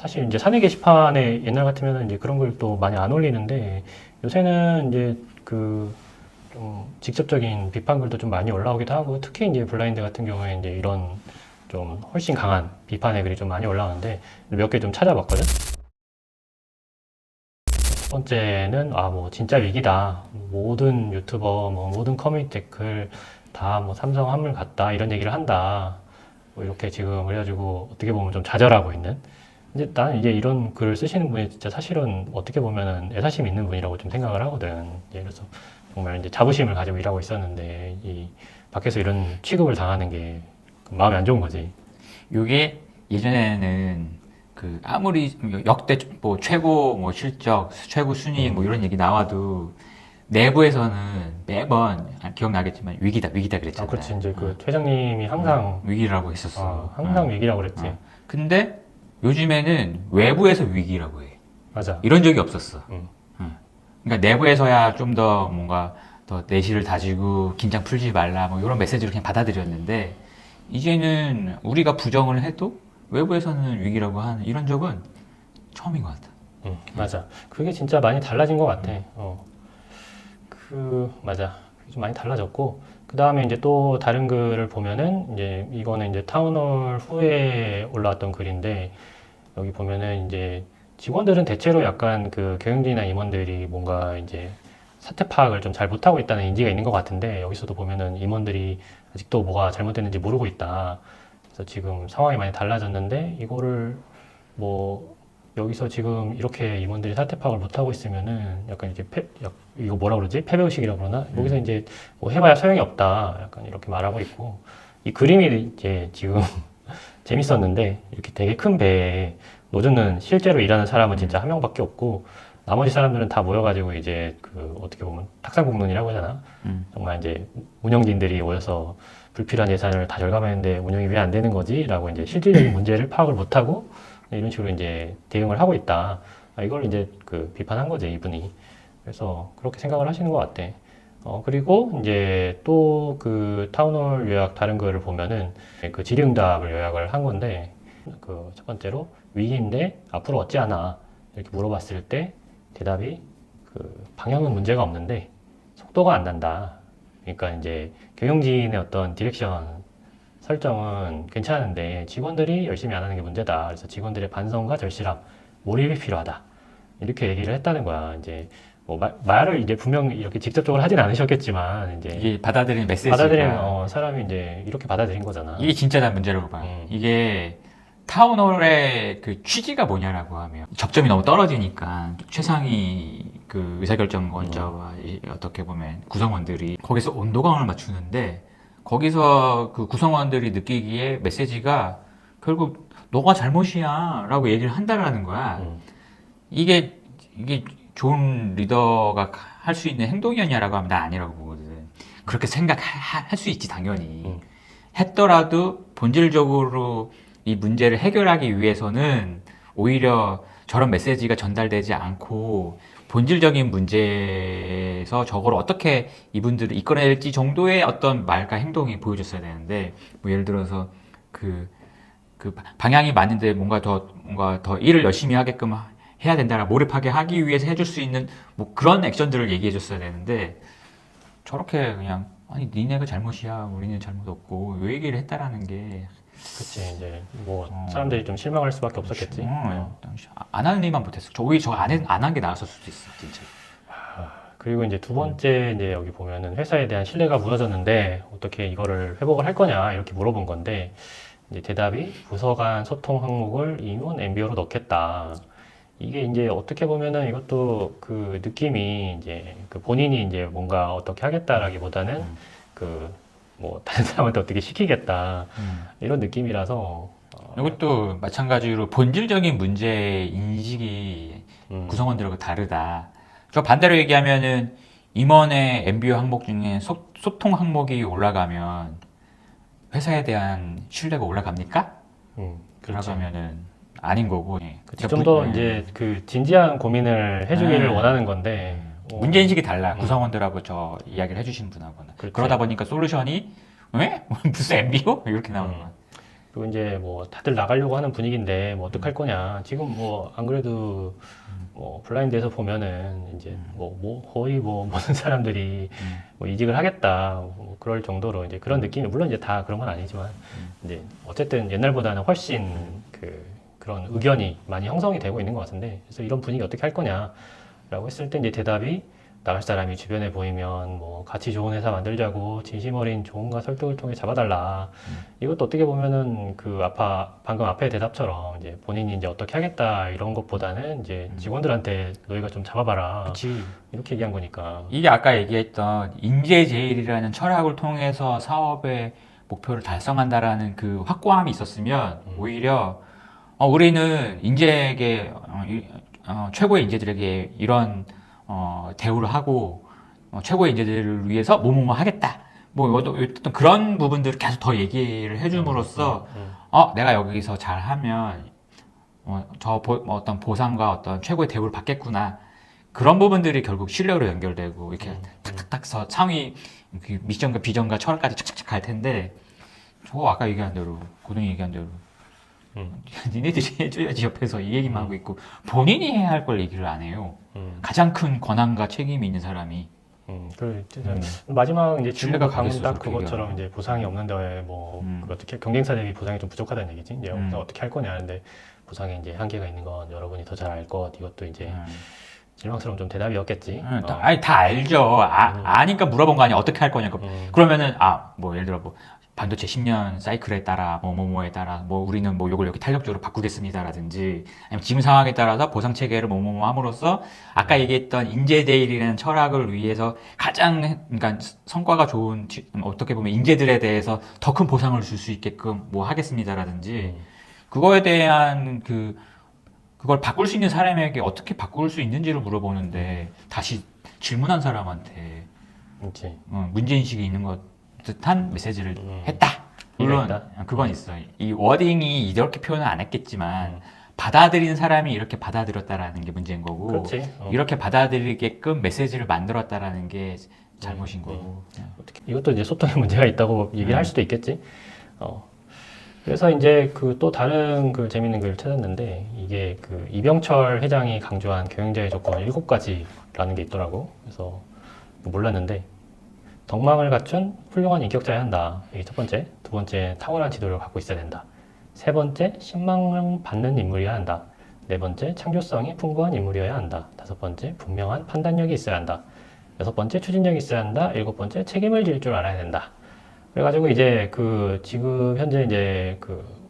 사실 이제 사내 게시판에 옛날 같으면 이제 그런 걸 또 많이 안 올리는데 요새는 이제 그 좀 직접적인 비판글도 좀 많이 올라오기도 하고 특히 이제 블라인드 같은 경우에 이제 이런 좀 훨씬 강한 비판의 글이 좀 많이 올라오는데 몇 개 좀 찾아봤거든. 첫 번째는 뭐 진짜 위기다. 모든 유튜버 뭐 모든 커뮤니티 댓글 다 뭐 삼성 화물 같다 이런 얘기를 한다. 뭐 이렇게 지금 그래가지고 어떻게 보면 좀 좌절하고 있는. 이제 나는 이제 이런 글을 쓰시는 분이 진짜 사실은 어떻게 보면은 애사심 있는 분이라고 좀 생각을 하거든. 이제 그래서 정말 이제 자부심을 가지고 일하고 있었는데 이 밖에서 이런 취급을 당하는 게 마음이 안 좋은 거지. 요게 예전에는 그 아무리 역대 뭐 최고 뭐 실적, 최고 순위 뭐 이런 얘기 나와도 내부에서는 매번 기억나겠지만 위기다, 위기다 그랬잖아요. 그렇지. 이제 그 퇴장님이 항상 위기라고 했었어. 항상 위기라고 그랬지. 근데 요즘에는 외부에서 위기라고 해. 맞아. 이런 적이 없었어. 음. 그러니까 내부에서야 좀 더 뭔가 더 내실을 다지고 긴장 풀지 말라 뭐 이런 메시지를 그냥 받아들였는데 이제는 우리가 부정을 해도 외부에서는 위기라고 하는 이런 적은 처음인 것 같아. 맞아. 그게 진짜 많이 달라진 것 같아. 맞아. 그게 좀 많이 달라졌고, 그 다음에 이제 또 다른 글을 보면은, 이제 이거는 이제 타운홀 후에 올라왔던 글인데, 여기 보면은 이제 직원들은 대체로 약간 그 경영진이나 임원들이 뭔가 이제 사태 파악을 좀 잘 못하고 있다는 인지가 있는 것 같은데, 여기서도 보면은 임원들이 아직도 뭐가 잘못됐는지 모르고 있다. 그래서 지금 상황이 많이 달라졌는데, 이거를 뭐 여기서 지금 이렇게 임원들이 사태 파악을 못하고 있으면은 약간 이제 이거 뭐라 그러지? 패배의식이라고 그러나? 여기서 이제 뭐 해봐야 소용이 없다. 약간 이렇게 말하고 있고. 이 그림이 이제 지금 재밌었는데 이렇게 되게 큰 배에 노조는 실제로 일하는 사람은 진짜 한 명밖에 없고 나머지 사람들은 다 모여가지고 이제 그 어떻게 보면 탁상공론이라고 하잖아. 정말 이제 운영진들이 모여서 불필요한 예산을 다 절감했는데 운영이 왜 안 되는 거지? 라고 이제 실질적인 문제를 파악을 못하고 이런 식으로 이제 대응을 하고 있다. 이걸 이제 그 비판한 거지, 이분이. 그래서 그렇게 생각을 하시는 것 같아. 그리고 이제 또 그 타운홀 요약 다른 거를 보면은 그 질의응답을 요약을 한 건데 그 첫 번째로 위기인데 앞으로 어찌하나 이렇게 물어봤을 때 대답이 그 방향은 문제가 없는데 속도가 안 난다. 그러니까 이제 경영진의 어떤 디렉션 설정은 괜찮은데 직원들이 열심히 안 하는 게 문제다. 그래서 직원들의 반성과 절실함, 몰입이 필요하다. 이렇게 얘기를 했다는 거야. 이제 뭐 말을 이제 분명 이렇게 직접적으로 하진 않으셨겠지만 이제 이게 받아들이는 메시지가 받아들이는 사람이 이제 이렇게 받아들인 거잖아. 이게 진짜 난 문제라고 봐. 이게 타운홀의 그 취지가 뭐냐라고 하면 접점이 너무 떨어지니까 최상위 그 의사결정권자와 어떻게 보면 구성원들이 거기서 온도감을 맞추는데 거기서 그 구성원들이 느끼기에 메시지가 결국 너가 잘못이야 라고 얘기를 한다라는 거야. 이게 좋은 리더가 할 수 있는 행동이었냐라고 하면 나 아니라고 보거든. 그렇게 생각할 수 있지 당연히. 했더라도 본질적으로 이 문제를 해결하기 위해서는 오히려 저런 메시지가 전달되지 않고 본질적인 문제에서 저걸 어떻게 이분들을 이끌어낼지 정도의 어떤 말과 행동이 보여줬어야 되는데 뭐 예를 들어서 그 방향이 맞는데 뭔가 더 일을 열심히 하게끔 해야 된다라 몰입하게 하기 위해서 해줄 수 있는 뭐 그런 액션들을 얘기해 줬어야 되는데 저렇게 그냥 아니 니네가 잘못이야 우리는 잘못 없고 요 얘기를 했다라는 게 그치 이제 뭐 사람들이 좀 실망할 수밖에 없었겠지. 안 하는 일만 못했어. 오히려 안 한 게 나았을 수도 있어 진짜. 그리고 이제 두 번째 이제 여기 보면은 회사에 대한 신뢰가 무너졌는데 어떻게 이거를 회복을 할 거냐 이렇게 물어본 건데 이제 대답이 부서 간 소통 항목을 임원 MBO로 넣겠다. 이게 이제 어떻게 보면은 이것도 그 느낌이 이제 그 본인이 이제 뭔가 어떻게 하겠다라기보다는 그 뭐 다른 사람한테 어떻게 시키겠다 이런 느낌이라서 이것도 마찬가지로 본질적인 문제 인식이 구성원들하고 다르다. 저 반대로 얘기하면은 임원의 MBO 항목 중에 소통 항목이 올라가면 회사에 대한 신뢰가 올라갑니까? 그러면은 아닌 거고. 좀 더 이제 그 진지한 고민을 해주기를 원하는 건데 문제 인식이 달라. 구성원들하고 저 이야기를 해주신 분하고는. 그러다 보니까 솔루션이 왜? 무슨 MBO? 이렇게 나오는 거야. 그리고 이제 뭐 다들 나가려고 하는 분위기인데 뭐 어떡할 거냐. 지금 뭐 안 그래도 뭐 블라인드에서 보면은 이제 뭐 거의 뭐 모든 사람들이 뭐 이직을 하겠다 뭐 그럴 정도로 이제 그런 느낌이 물론 이제 다 그런 건 아니지만 이제 어쨌든 옛날보다는 훨씬 그런 의견이 많이 형성이 되고 있는 것 같은데 그래서 이런 분위기 어떻게 할 거냐라고 했을 때 이제 대답이 나갈 사람이 주변에 보이면 뭐 같이 좋은 회사 만들자고 진심 어린 조언과 설득을 통해 잡아달라. 이것도 어떻게 보면은 방금 앞에 대답처럼 이제 본인이 이제 어떻게 하겠다 이런 것보다는 이제 직원들한테 너희가 좀 잡아봐라. 그치. 이렇게 얘기한 거니까. 이게 아까 얘기했던 인재제일이라는 철학을 통해서 사업의 목표를 달성한다라는 그 확고함이 있었으면 오히려 우리는 인재에게 최고의 인재들에게 이런 대우를 하고 최고의 인재들을 위해서 뭐뭐뭐 하겠다. 뭐 어떤 그런 부분들을 계속 더 얘기를 해줌으로써 내가 여기서 잘하면 어떤 보상과 어떤 최고의 대우를 받겠구나. 그런 부분들이 결국 신뢰로 연결되고 이렇게 탁탁탁 상위 그 미션과 비전과 철학까지 착착착 갈 텐데 저거 아까 얘기한 대로 고등이 얘기한 대로 니네들이 해줘야지 옆에서 이 얘기만 하고 있고 본인이 해야 할 걸 얘기를 안 해요. 가장 큰 권한과 책임이 있는 사람이. 그래, 마지막 이제 신뢰가 질문과 방금 딱 가겠어, 그것처럼 이제 보상이 없는데 뭐 어떻게 경쟁사 대비 보상이 좀 부족하다는 얘기지. 이제 어떻게 할 거냐 하는데 보상에 이제 한계가 있는 건 여러분이 더 잘 알 것. 이것도 이제 실망스러운 좀 대답이었겠지. 다 알죠. 아니까 물어본 거 아니야. 어떻게 할 거냐고. 그러면은 뭐 예를 들어 뭐 반도체 10년 사이클에 따라 뭐뭐뭐에 따라 뭐 우리는 뭐 요걸 이렇게 탄력적으로 바꾸겠습니다라든지 아니면 지금 상황에 따라서 보상 체계를 뭐뭐뭐 함으로써 아까 얘기했던 인재데일이라는 철학을 위해서 가장 그러니까 성과가 좋은 어떻게 보면 인재들에 대해서 더 큰 보상을 줄 수 있게끔 뭐 하겠습니다라든지 그거에 대한 그걸 바꿀 수 있는 사람에게 어떻게 바꿀 수 있는지를 물어보는데 다시 질문한 사람한테 문제인식이 있는 것 듯한 메시지를 했다. 물론 그건 있어요. 이 워딩이 이렇게 표현은 안 했겠지만 받아들인 사람이 이렇게 받아들였다라는 게 문제인 거고 그렇지. 이렇게 받아들이게끔 메시지를 만들었다라는 게 잘못인 거고. 어떻게 이것도 이제 소통에 문제가 있다고 얘기를 할 수도 있겠지. 그래서 이제 또 다른 재밌는 글을 찾았는데 이게 이병철 회장이 강조한 경영자의 조건 7가지라는 게 있더라고. 그래서 몰랐는데 덕망을 갖춘 훌륭한 인격자여야 한다. 이게 첫 번째. 두 번째, 탁월한 지도를 갖고 있어야 된다. 세 번째, 신망을 받는 인물이어야 한다. 네 번째, 창조성이 풍부한 인물이어야 한다. 다섯 번째, 분명한 판단력이 있어야 한다. 여섯 번째, 추진력이 있어야 한다. 일곱 번째, 책임을 질 줄 알아야 된다. 그래가지고 이제 지금 현재 이제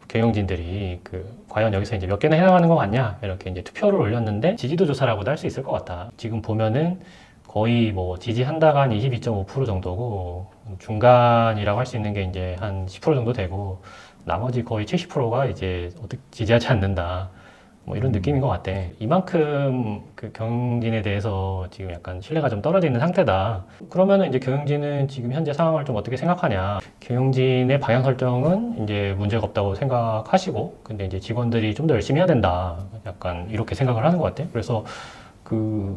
경영진들이 과연 여기서 이제 몇 개나 해나가는 것 같냐 이렇게 이제 투표를 올렸는데 지지도 조사라고도 할 수 있을 것 같아. 지금 보면은 거의 뭐 지지한다가 한 22.5% 정도고 중간이라고 할 수 있는 게 이제 한 10% 정도 되고 나머지 거의 70%가 이제 어떻게 지지하지 않는다. 뭐 이런 느낌인 것 같아. 이만큼 경영진에 대해서 지금 약간 신뢰가 좀 떨어져 있는 상태다. 그러면은 이제 경영진은 지금 현재 상황을 좀 어떻게 생각하냐. 경영진의 방향 설정은 이제 문제가 없다고 생각하시고, 근데 이제 직원들이 좀 더 열심히 해야 된다. 약간 이렇게 생각을 하는 것 같아. 그래서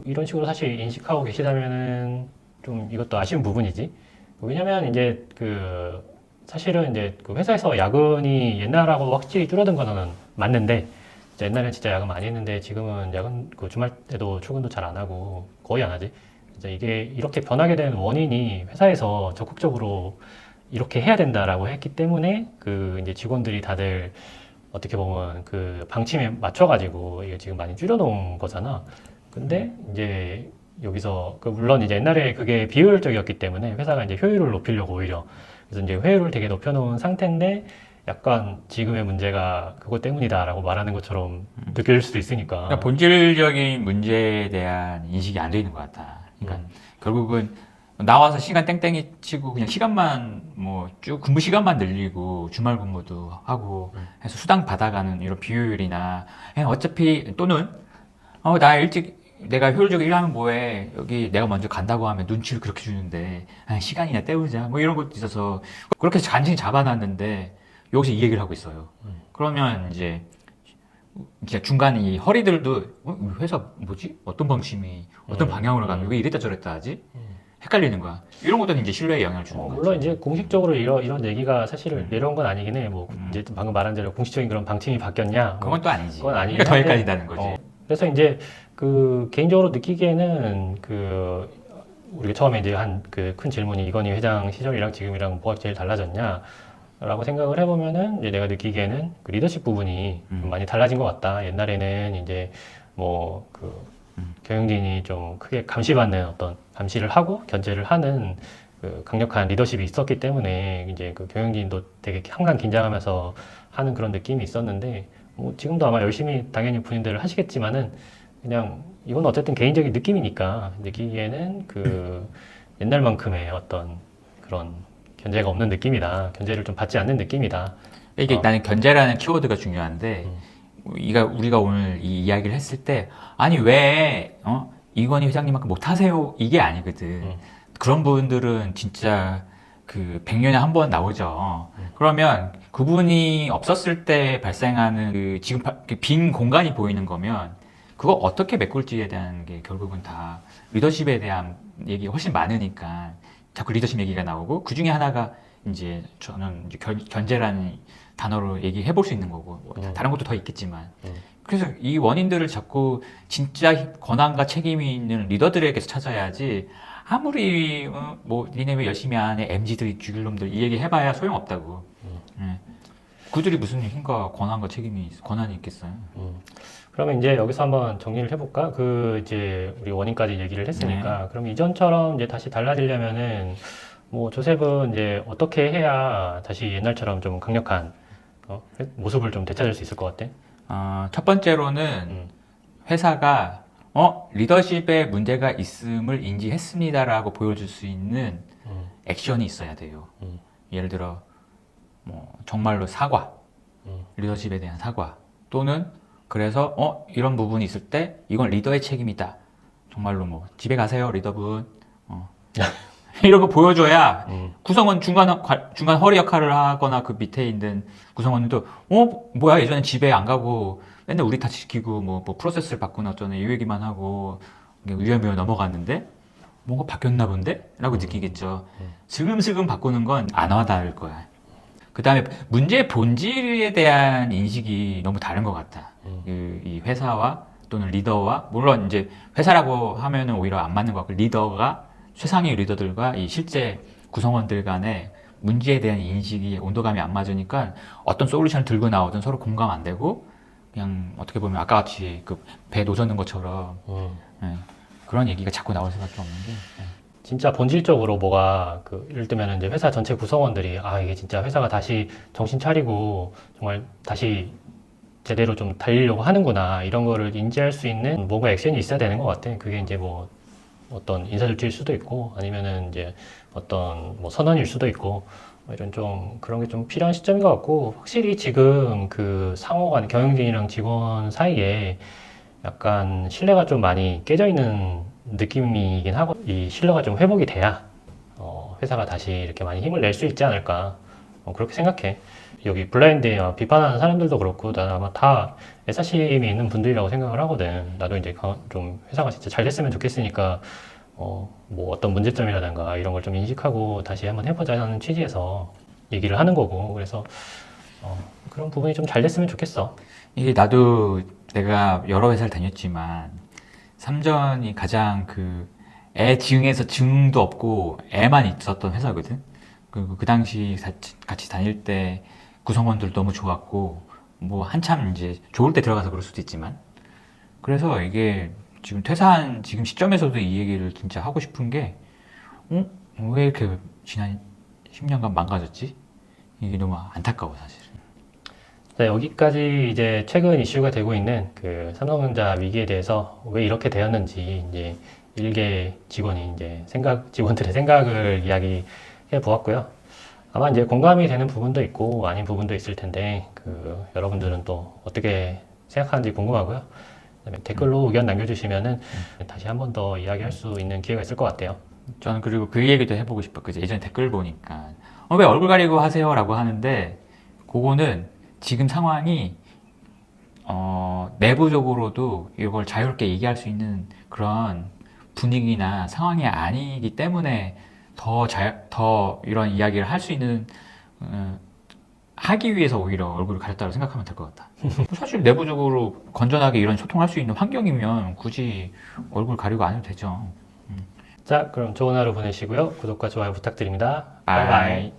이런 식으로 사실 인식하고 계시다면은 좀 이것도 아쉬운 부분이지. 왜냐면 이제 사실은 이제 회사에서 야근이 옛날하고 확실히 줄어든 거는 맞는데, 옛날엔 진짜 야근 많이 했는데 지금은 야근 주말 때도 출근도 잘 안 하고 거의 안 하지. 이제 이게 이렇게 변하게 된 원인이 회사에서 적극적으로 이렇게 해야 된다라고 했기 때문에 이제 직원들이 다들 어떻게 보면 방침에 맞춰가지고 이게 지금 많이 줄여놓은 거잖아. 근데 이제 여기서 물론 이제 옛날에 그게 비효율적이었기 때문에 회사가 이제 효율을 높이려고 오히려 그래서 이제 효율을 되게 높여놓은 상태인데 약간 지금의 문제가 그것 때문이다라고 말하는 것처럼 느낄 수도 있으니까. 그러니까 본질적인 문제에 대한 인식이 안 돼 있는 것 같아. 그러니까 결국은 나와서 시간 땡땡이 치고 그냥 시간만 뭐 쭉 근무 시간만 늘리고 주말 근무도 하고 해서 수당 받아가는 이런 비효율이나 그냥 어차피 또는 나 일찍 내가 효율적으로 일하면 뭐해 여기 내가 먼저 간다고 하면 눈치를 그렇게 주는데 시간이나 때우자 뭐 이런 것도 있어서 그렇게 간신히 잡아놨는데 여기서 이 얘기를 하고 있어요. 그러면 이제 중간에 이 허리들도 회사 뭐지? 어떤 방침이 어떤 방향으로 가면 왜 이랬다 저랬다 하지? 헷갈리는 거야. 이런 것도 이제 신뢰에 영향을 주는 거지. 물론 이제 공식적으로 이런 얘기가 사실 내려온 건 아니긴 해. 뭐 이제 방금 말한 대로 공식적인 그런 방침이 바뀌었냐? 뭐 그건 또 아니지. 그건 아니긴 그러니까 더 한데, 헷갈린다는 거지. 그래서 이제 그 개인적으로 느끼기에는 우리가 처음에 이제 한 그 큰 질문이 이건희 회장 시절이랑 지금이랑 뭐가 제일 달라졌냐? 라고 생각을 해보면은 이제 내가 느끼기에는 그 리더십 부분이 좀 많이 달라진 것 같다. 옛날에는 이제 뭐 경영진이 좀 크게 감시받는 어떤 감시를 하고 견제를 하는 그 강력한 리더십이 있었기 때문에 이제 그 경영진도 되게 항상 긴장하면서 하는 그런 느낌이 있었는데 뭐 지금도 아마 열심히 당연히 본인들 하시겠지만은 그냥 이건 어쨌든 개인적인 느낌이니까 느끼기에는 그 옛날만큼의 어떤 그런 견제가 없는 느낌이다. 견제를 좀 받지 않는 느낌이다. 이게 나는 견제라는 키워드가 중요한데 우리가 오늘 이 이야기를 했을 때 아니 왜 이건희 회장님만큼 못하세요? 이게 아니거든. 그런 분들은 진짜 그 100년에 한 번 나오죠. 그러면 그분이 없었을 때 발생하는 그 지금 빈 공간이 보이는 거면 그거 어떻게 메꿀지에 대한 게 결국은 다 리더십에 대한 얘기가 훨씬 많으니까 자꾸 리더십 얘기가 나오고 그 중에 하나가 이제 저는 이제 견제라는 단어로 얘기해 볼 수 있는 거고 뭐 다른 것도 더 있겠지만 그래서 이 원인들을 자꾸 진짜 권한과 책임이 있는 리더들에게서 찾아야지 아무리 뭐 니네 왜 열심히 안 해 MZ들이 죽일 놈들 이 얘기 해봐야 소용없다고. 그들이 무슨 힘과 권한과 권한이 있겠어요. 그러면 이제 여기서 한번 정리를 해볼까? 이제 우리 원인까지 얘기를 했으니까, 그럼 이전처럼 이제 다시 달라지려면은, 뭐, 조셉은 이제 어떻게 해야 다시 옛날처럼 좀 강력한, 모습을 좀 되찾을 수 있을 것 같아? 첫 번째로는 회사가, 리더십에 문제가 있음을 인지했습니다라고 보여줄 수 있는 액션이 있어야 돼요. 예를 들어, 뭐, 정말로 사과, 리더십에 대한 사과, 또는 그래서 이런 부분이 있을 때 이건 리더의 책임이다. 정말로 뭐 집에 가세요 리더분. 이런 거 보여줘야 구성원 중간 허리 역할을 하거나 그 밑에 있는 구성원들도 뭐야 예전에 집에 안 가고 맨날 우리 다 지키고 뭐 프로세스를 바꾸나 어쩌네 이 얘기만 하고 위험위험 넘어갔는데 뭔가 바뀌었나 본데? 라고 느끼겠죠. 슬금슬금 바꾸는 건 안 와닿을 거야. 그 다음에 문제의 본질에 대한 인식이 너무 다른 것 같다. 이 회사와 또는 리더와, 물론 이제 회사라고 하면은 오히려 안 맞는 것 같고, 리더가, 최상위 리더들과 이 실제 구성원들 간의 문제에 대한 인식이 온도감이 안 맞으니까 어떤 솔루션을 들고 나오든 서로 공감 안 되고, 그냥 어떻게 보면 아까 같이 그 배 노젓는 것처럼, 그런 얘기가 자꾸 나올 수밖에 없는 게. 진짜 본질적으로 뭐가 예를 들면 이제 회사 전체 구성원들이 이게 진짜 회사가 다시 정신 차리고 정말 다시 제대로 좀 달리려고 하는구나 이런 거를 인지할 수 있는 뭔가 액션이 있어야 되는 것 같아. 그게 이제 뭐 어떤 인사조치일 수도 있고 아니면은 이제 어떤 뭐 선언일 수도 있고 뭐 이런 좀 그런 게 좀 필요한 시점인 것 같고 확실히 지금 그 상호간 경영진이랑 직원 사이에 약간 신뢰가 좀 많이 깨져 있는 느낌이긴 하고 이 신뢰가 좀 회복이 돼야 회사가 다시 이렇게 많이 힘을 낼 수 있지 않을까 그렇게 생각해. 여기 블라인드에 비판하는 사람들도 그렇고 난 아마 다 애사심이 있는 분들이라고 생각을 하거든. 나도 이제 좀 회사가 진짜 잘 됐으면 좋겠으니까 뭐 어떤 문제점이라든가 이런 걸 좀 인식하고 다시 한번 해보자는 취지에서 얘기를 하는 거고 그래서 그런 부분이 좀 잘 됐으면 좋겠어. 이게 나도 내가 여러 회사를 다녔지만 삼전이 가장 애 지응에서 지응도 없고 애만 있었던 회사거든. 그리고 그 당시 같이 다닐 때 구성원들 너무 좋았고 뭐 한참 이제 좋을 때 들어가서 그럴 수도 있지만 그래서 이게 지금 퇴사한 지금 시점에서도 이 얘기를 진짜 하고 싶은 게 왜 이렇게 지난 10년간 망가졌지? 이게 너무 안타까워 사실. 네, 여기까지 이제 최근 이슈가 되고 있는 그 삼성전자 위기에 대해서 왜 이렇게 되었는지 이제 일개 직원이 이제 직원들의 생각을 이야기해 보았고요. 아마 이제 공감이 되는 부분도 있고 아닌 부분도 있을 텐데 여러분들은 또 어떻게 생각하는지 궁금하고요. 그다음에 댓글로 의견 남겨주시면은 다시 한 번 더 이야기할 수 있는 기회가 있을 것 같아요. 저는 그리고 그 얘기도 해보고 싶어. 그죠? 예전에 댓글 보니까 왜 얼굴 가리고 하세요라고 하는데 그거는 지금 상황이 내부적으로도 이걸 자유롭게 얘기할 수 있는 그런 분위기나 상황이 아니기 때문에 더 이런 이야기를 할 수 있는 하기 위해서 오히려 얼굴을 가렸다고 생각하면 될 것 같다. 사실 내부적으로 건전하게 이런 소통할 수 있는 환경이면 굳이 얼굴 가리고 안 해도 되죠. 자, 그럼 좋은 하루 보내시고요. 구독과 좋아요 부탁드립니다. 바이. 바이바이.